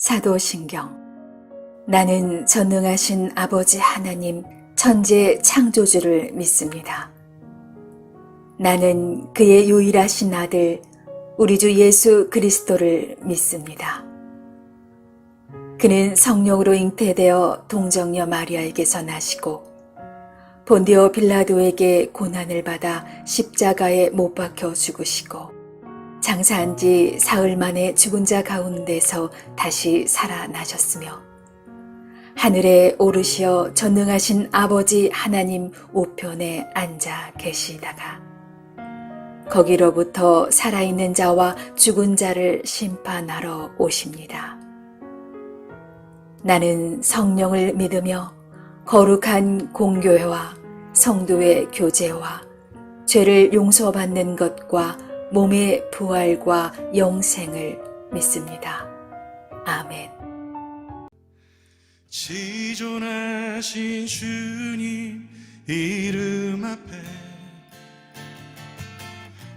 사도신경. 나는 전능하신 아버지 하나님 천재 창조주를 믿습니다. 나는 그의 유일하신 아들 우리 주 예수 그리스도를 믿습니다. 그는 성령으로 잉태되어 동정녀 마리아에게서 나시고 본디오 빌라도에게 고난을 받아 십자가에 못 박혀 죽으시고 장사한 지 사흘 만에 죽은 자 가운데서 다시 살아나셨으며 하늘에 오르시어 전능하신 아버지 하나님 우편에 앉아 계시다가 거기로부터 살아있는 자와 죽은 자를 심판하러 오십니다. 나는 성령을 믿으며 거룩한 공교회와 성도의 교제와 죄를 용서받는 것과 몸의 부활과 영생을 믿습니다. 아멘. 지존하신 주님 이름 앞에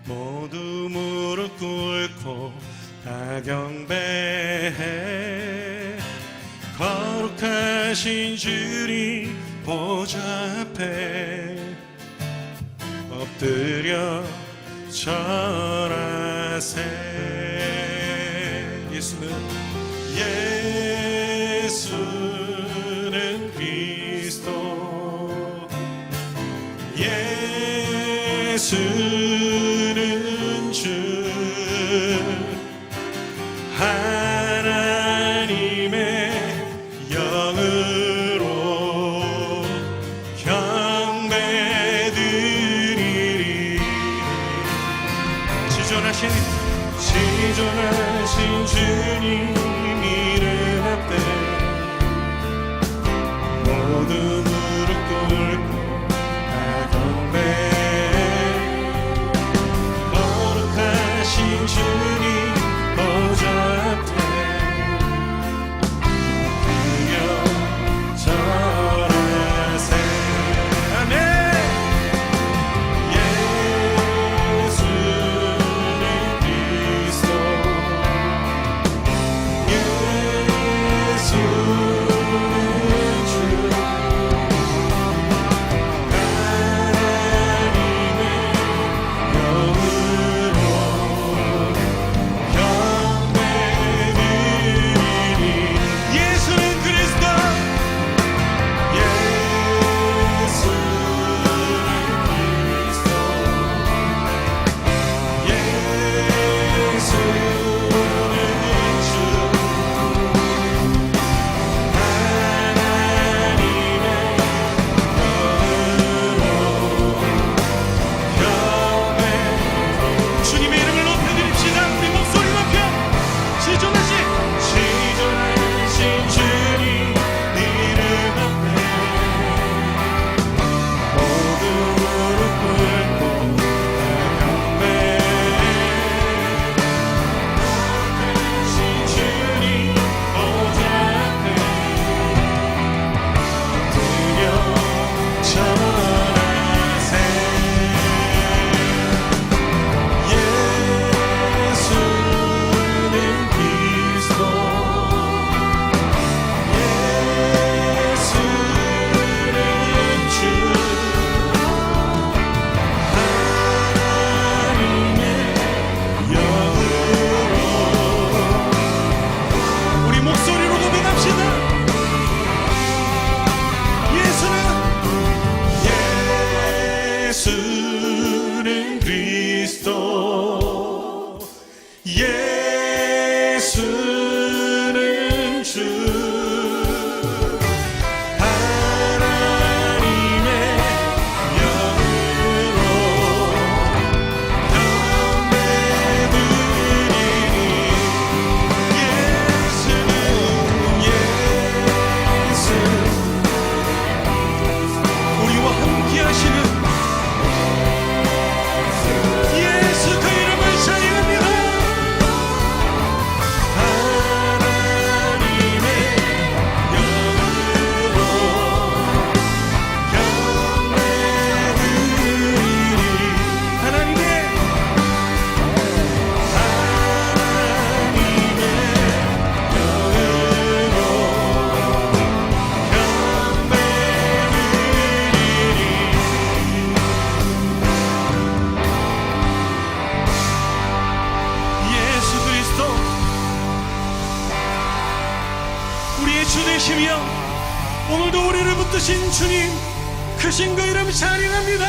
모두 무릎 꿇고 다 경배해. 거룩하신 주님 보좌 앞에 엎드려 절하세. 예수는 그리스도, 예수는 주, 하나님의 영으로 경배드리리. 지존하신 주님 이름 앞에 모두 무릎 꿇고 다 경배해. 거룩하신 주님 보좌 앞에 엎드려 절하세. 아멘. 예수는 우리의 주 되시며 오늘도 우리를 붙드신 주님 크신 그 이름 찬양합니다.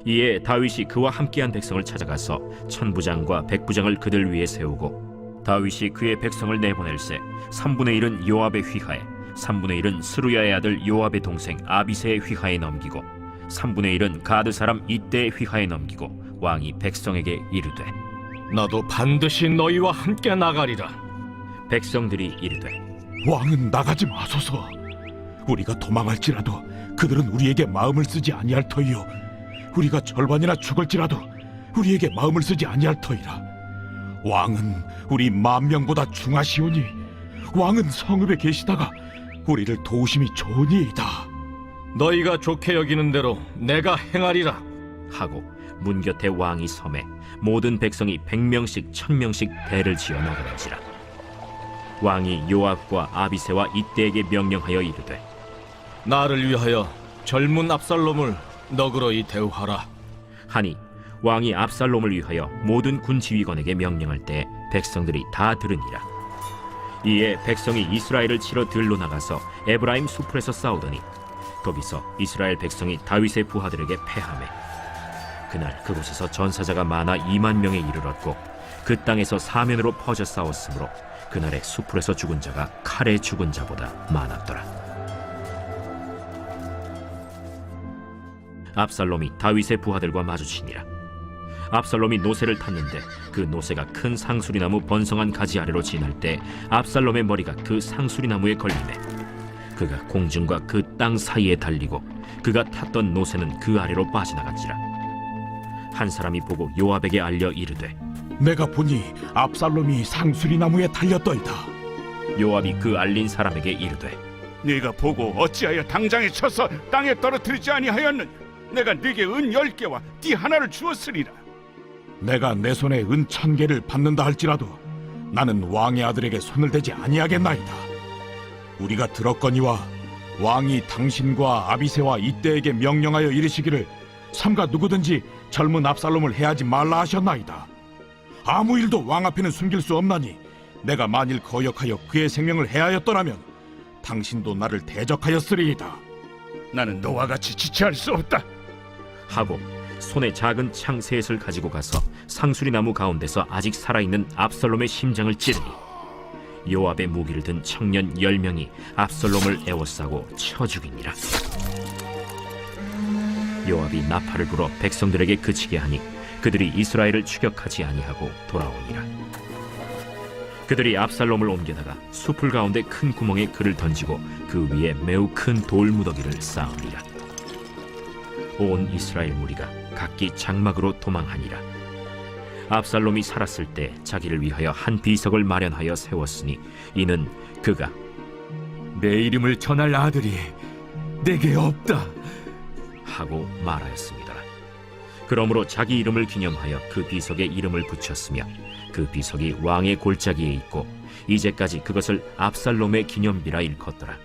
이에 다윗이 그와 함께한 백성을 찾아가서 천부장과 백부장을 그들 위에 세우고 다윗이 그의 백성을 내보낼세 3분의 1은 요압의 휘하에 3분의 1은 스루야의 아들 요압의 동생 아비새의 휘하에 넘기고 3분의 1은 가드 사람 이때의 휘하에 넘기고 왕이 백성에게 이르되 나도 반드시 너희와 함께 나가리라. 백성들이 이르되 왕은 나가지 마소서. 우리가 도망할지라도 그들은 우리에게 마음을 쓰지 아니할 터이요 우리가 절반이나 죽을지라도 우리에게 마음을 쓰지 아니할 터이라. 왕은 우리 10,000명보다 중하시오니 왕은 성읍에 계시다가 우리를 도우심이 좋으니이다. 너희가 좋게 여기는 대로 내가 행하리라. 하고 문 곁에 왕이 섬에 모든 백성이 100명씩 1000명씩 대를 지어 나가는지라. 왕이 요압과 아비새와 이때에게 명령하여 이르되 나를 위하여 젊은 압살롬을 너그러이 대우하라. 하니 왕이 압살롬을 위하여 모든 군 지휘관에게 명령할 때 백성들이 다 들으니라. 이에 백성이 이스라엘을 치러 들로 나가서 에브라임 수풀에서 싸우더니 거기서 이스라엘 백성이 다윗의 부하들에게 패하매 그날 그곳에서 전사자가 많아 20,000명에 이르렀고 그 땅에서 사면으로 퍼져 싸웠으므로 그날에 수풀에서 죽은 자가 칼에 죽은 자보다 많았더라. 압살롬이 다윗의 부하들과 마주치니라. 압살롬이 노새를 탔는데 그 노새가 큰 상수리나무 번성한 가지 아래로 지날 때 압살롬의 머리가 그 상수리나무에 걸리매 그가 공중과 그 땅 사이에 달리고 그가 탔던 노새는 그 아래로 빠져나간지라. 한 사람이 보고 요압에게 알려 이르되 내가 보니 압살롬이 상수리나무에 달렸더이다. 요압이 그 알린 사람에게 이르되 네가 보고 어찌하여 당장에 쳐서 땅에 떨어뜨리지 아니하였느냐? 내가 네게 은 10개와 띠 하나를 주었으리라. 내가 내 손에 은 1,000개를 받는다 할지라도 나는 왕의 아들에게 손을 대지 아니하겠나이다. 우리가 들었거니와 왕이 당신과 아비새와 이때에게 명령하여 이르시기를 삼가 누구든지 젊은 압살롬을 해하지 말라 하셨나이다. 아무 일도 왕 앞에는 숨길 수 없나니 내가 만일 거역하여 그의 생명을 해하였더라면 당신도 나를 대적하였으리이다. 나는 너와 같이 지체할 수 없다. 하고 손에 작은 창 셋을 가지고 가서 상수리나무 가운데서 아직 살아있는 압살롬의 심장을 찌르니 요압의 무기를 든 청년 10명이 압살롬을 에워싸고 쳐 죽이니라. 요압이 나팔을 불어 백성들에게 그치게 하니 그들이 이스라엘을 추격하지 아니하고 돌아오니라. 그들이 압살롬을 옮겨다가 숲을 가운데 큰 구멍에 그를 던지고 그 위에 매우 큰 돌무더기를 쌓으니라. 온 이스라엘 무리가 각기 장막으로 도망하니라. 압살롬이 살았을 때 자기를 위하여 한 비석을 마련하여 세웠으니 이는 그가 내 이름을 전할 아들이 내게 없다 하고 말하였습니다. 그러므로 자기 이름을 기념하여 그 비석에 이름을 붙였으며 그 비석이 왕의 골짜기에 있고 이제까지 그것을 압살롬의 기념비라 일컫더라.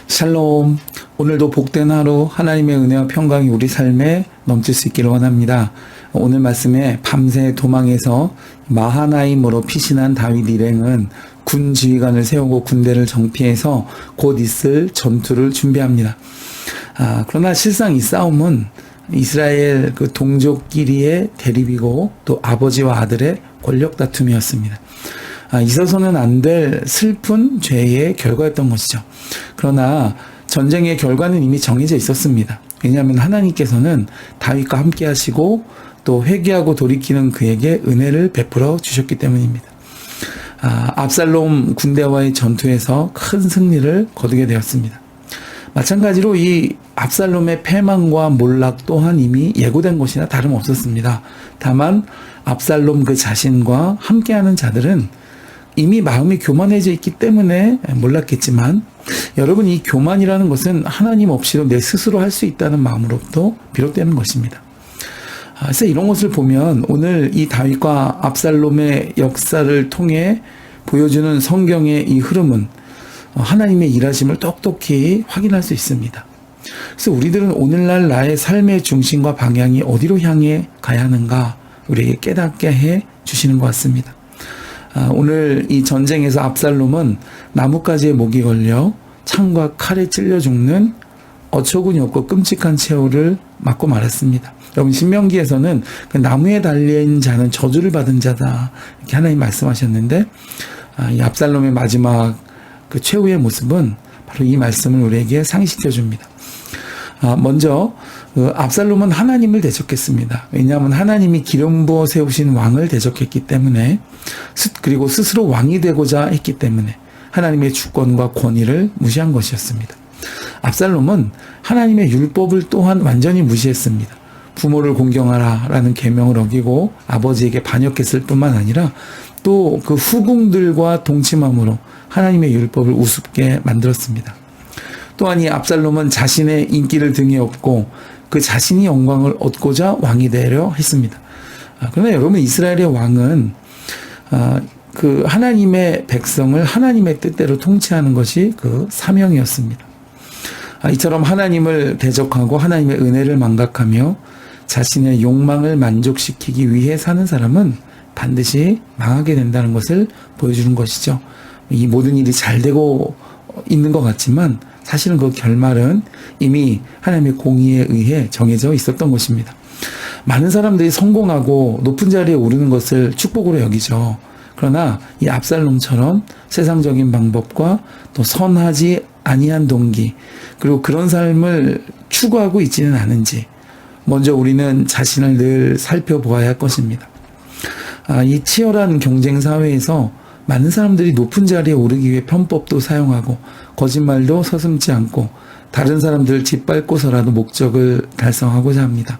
샬롬. 오늘도 복된 하루 하나님의 은혜와 평강이 우리 삶에 넘칠 수 있기를 원합니다. 오늘 말씀에 밤새 도망해서 마하나임으로 피신한 다윗 일행은 군 지휘관을 세우고 군대를 정피해서 곧 있을 전투를 준비합니다. 그러나 실상 이 싸움은 이스라엘 그 동족끼리의 대립이고 또 아버지와 아들의 권력 다툼이었습니다. 있어서는 안 될 슬픈 죄의 결과였던 것이죠. 그러나 전쟁의 결과는 이미 정해져 있었습니다. 왜냐하면 하나님께서는 다윗과 함께 하시고 또 회개하고 돌이키는 그에게 은혜를 베풀어 주셨기 때문입니다. 압살롬 군대와의 전투에서 큰 승리를 거두게 되었습니다. 마찬가지로 이 압살롬의 패망과 몰락 또한 이미 예고된 것이나 다름없었습니다. 다만 압살롬 그 자신과 함께하는 자들은 이미 마음이 교만해져 있기 때문에 몰랐겠지만, 여러분, 이 교만이라는 것은 하나님 없이도 내 스스로 할 수 있다는 마음으로부터 비롯되는 것입니다. 그래서 이런 것을 보면 오늘 이 다윗과 압살롬의 역사를 통해 보여주는 성경의 이 흐름은 하나님의 일하심을 똑똑히 확인할 수 있습니다. 그래서 우리들은 오늘날 나의 삶의 중심과 방향이 어디로 향해 가야 하는가 우리에게 깨닫게 해 주시는 것 같습니다. 오늘 이 전쟁에서 압살롬은 나뭇가지에 목이 걸려 창과 칼에 찔려 죽는 어처구니 없고 끔찍한 최후를 맞고 말았습니다. 여러분, 신명기에서는 그 나무에 달린 자는 저주를 받은 자다, 이렇게 하나님 말씀하셨는데, 이 압살롬의 마지막 그 최후의 모습은 바로 이 말씀을 우리에게 상기시켜 줍니다. 먼저 압살롬은 하나님을 대적했습니다. 왜냐하면 하나님이 기름 부어 세우신 왕을 대적했기 때문에, 그리고 스스로 왕이 되고자 했기 때문에 하나님의 주권과 권위를 무시한 것이었습니다. 압살롬은 하나님의 율법을 또한 완전히 무시했습니다. 부모를 공경하라 라는 계명을 어기고 아버지에게 반역했을 뿐만 아니라 또 그 후궁들과 동침함으로 하나님의 율법을 우습게 만들었습니다. 또한 이 압살롬은 자신의 인기를 등에 업고 그 자신이 영광을 얻고자 왕이 되려 했습니다. 그러나 여러분, 이스라엘의 왕은 그 하나님의 백성을 하나님의 뜻대로 통치하는 것이 그 사명이었습니다. 이처럼 하나님을 대적하고 하나님의 은혜를 망각하며 자신의 욕망을 만족시키기 위해 사는 사람은 반드시 망하게 된다는 것을 보여주는 것이죠. 이 모든 일이 잘 되고 있는 것 같지만 사실은 그 결말은 이미 하나님의 공의에 의해 정해져 있었던 것입니다. 많은 사람들이 성공하고 높은 자리에 오르는 것을 축복으로 여기죠. 그러나 이 압살롬처럼 세상적인 방법과 또 선하지 아니한 동기, 그리고 그런 삶을 추구하고 있지는 않은지 먼저 우리는 자신을 늘 살펴보아야 할 것입니다. 이 치열한 경쟁 사회에서 많은 사람들이 높은 자리에 오르기 위해 편법도 사용하고 거짓말도 서슴지 않고 다른 사람들을 짓밟고서라도 목적을 달성하고자 합니다.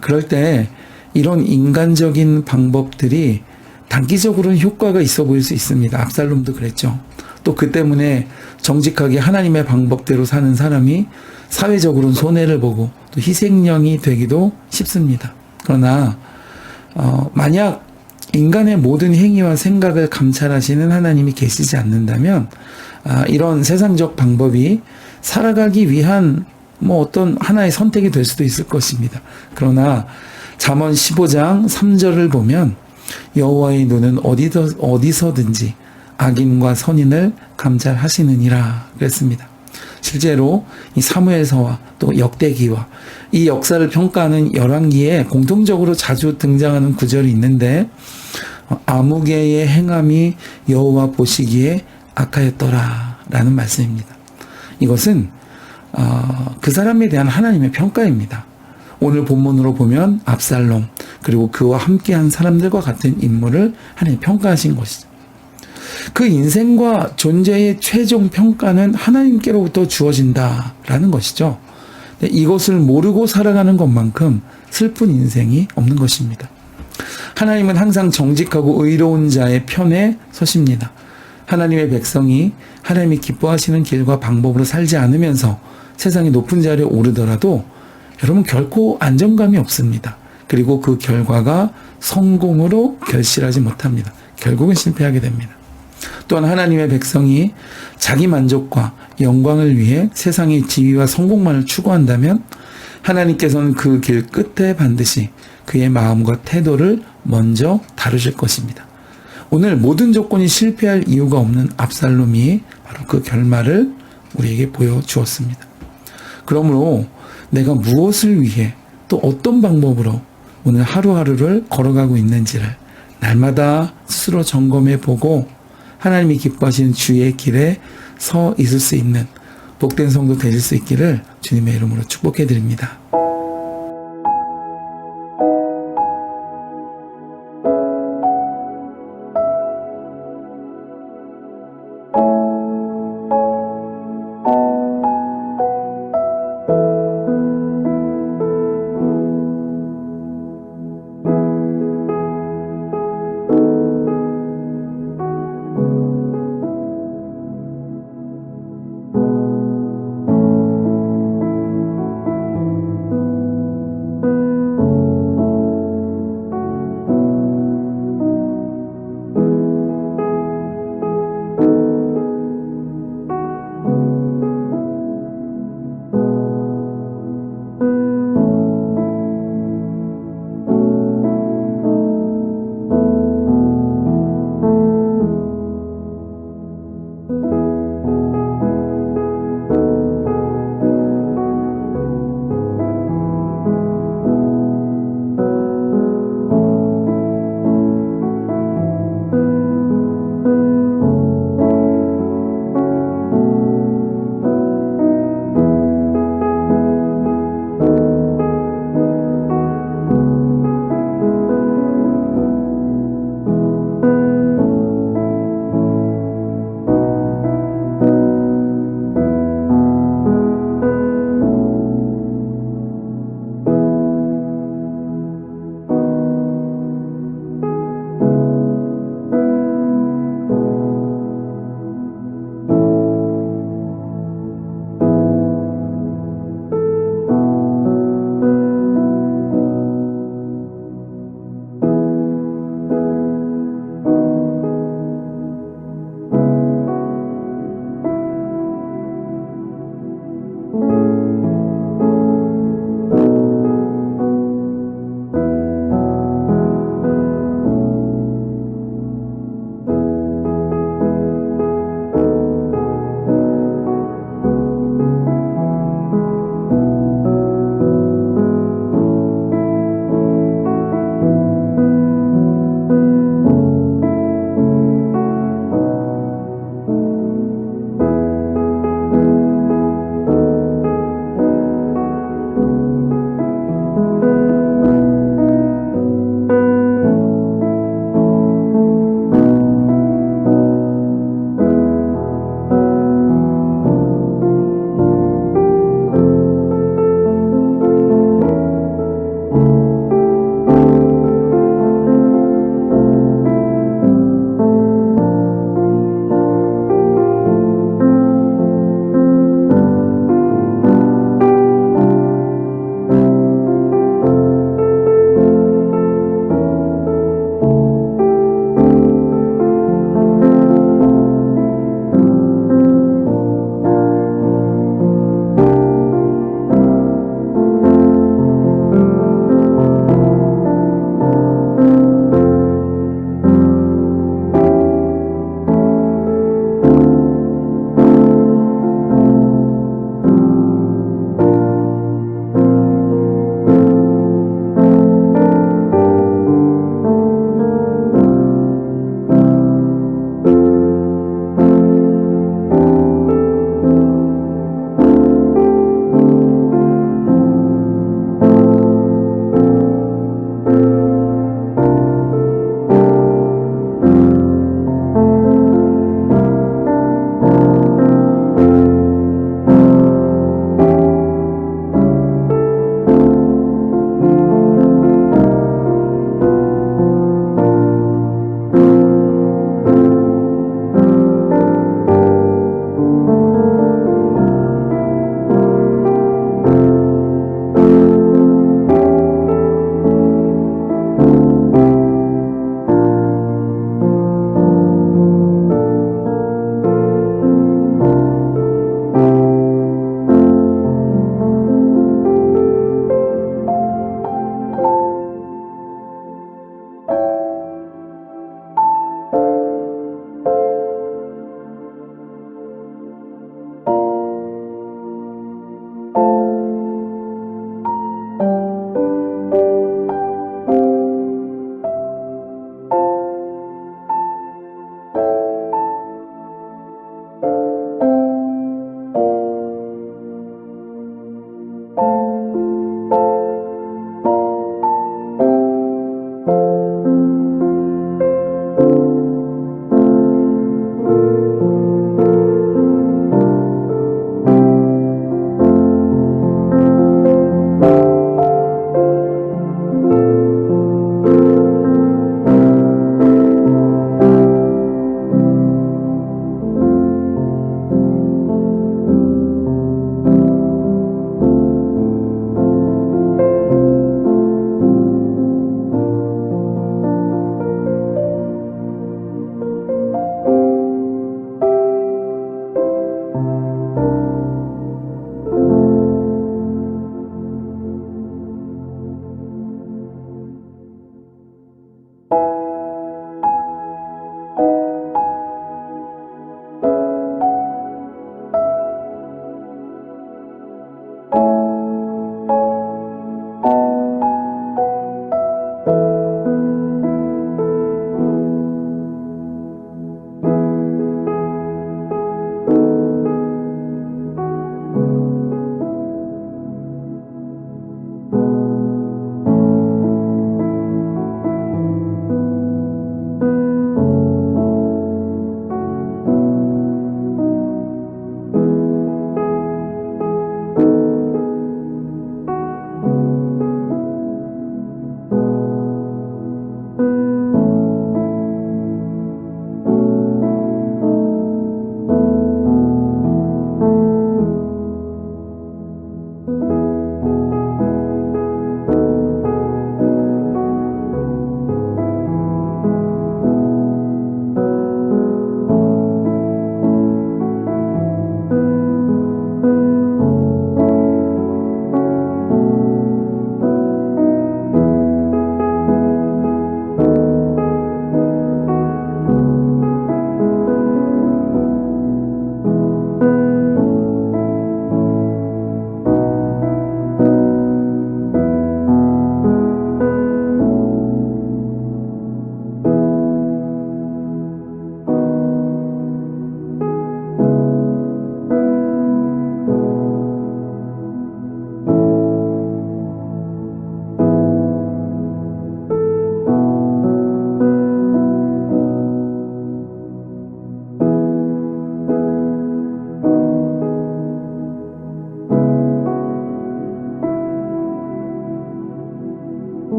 그럴 때 이런 인간적인 방법들이 단기적으로는 효과가 있어 보일 수 있습니다. 압살롬도 그랬죠. 또 그 때문에 정직하게 하나님의 방법대로 사는 사람이 사회적으로는 손해를 보고 또 희생양이 되기도 쉽습니다. 그러나 만약 인간의 모든 행위와 생각을 감찰하시는 하나님이 계시지 않는다면 이런 세상적 방법이 살아가기 위한 어떤 하나의 선택이 될 수도 있을 것입니다. 그러나 잠언 15장 3절을 보면 여호와의 눈은 어디서든지 악인과 선인을 감찰하시느니라 그랬습니다. 실제로 이 사무엘서와 또 역대기와 이 역사를 평가하는 열왕기에 공통적으로 자주 등장하는 구절이 있는데, 아무개의 행함이 여호와 보시기에 악하였더라 라는 말씀입니다. 이것은 그 사람에 대한 하나님의 평가입니다. 오늘 본문으로 보면 압살롬 그리고 그와 함께한 사람들과 같은 인물을 하나님이 평가하신 것이죠. 그 인생과 존재의 최종 평가는 하나님께로부터 주어진다라는 것이죠. 이것을 모르고 살아가는 것만큼 슬픈 인생이 없는 것입니다. 하나님은 항상 정직하고 의로운 자의 편에 서십니다. 하나님의 백성이 하나님이 기뻐하시는 길과 방법으로 살지 않으면서 세상의 높은 자리에 오르더라도 여러분 결코 안정감이 없습니다. 그리고 그 결과가 성공으로 결실하지 못합니다. 결국은 실패하게 됩니다. 또한 하나님의 백성이 자기 만족과 영광을 위해 세상의 지위와 성공만을 추구한다면 하나님께서는 그 길 끝에 반드시 그의 마음과 태도를 먼저 다루실 것입니다. 오늘 모든 조건이 실패할 이유가 없는 압살롬이 바로 그 결말을 우리에게 보여주었습니다. 그러므로 내가 무엇을 위해 또 어떤 방법으로 오늘 하루하루를 걸어가고 있는지를 날마다 스스로 점검해 보고 하나님이 기뻐하시는 주의 길에 서 있을 수 있는 복된 성도 되실 수 있기를 주님의 이름으로 축복해 드립니다.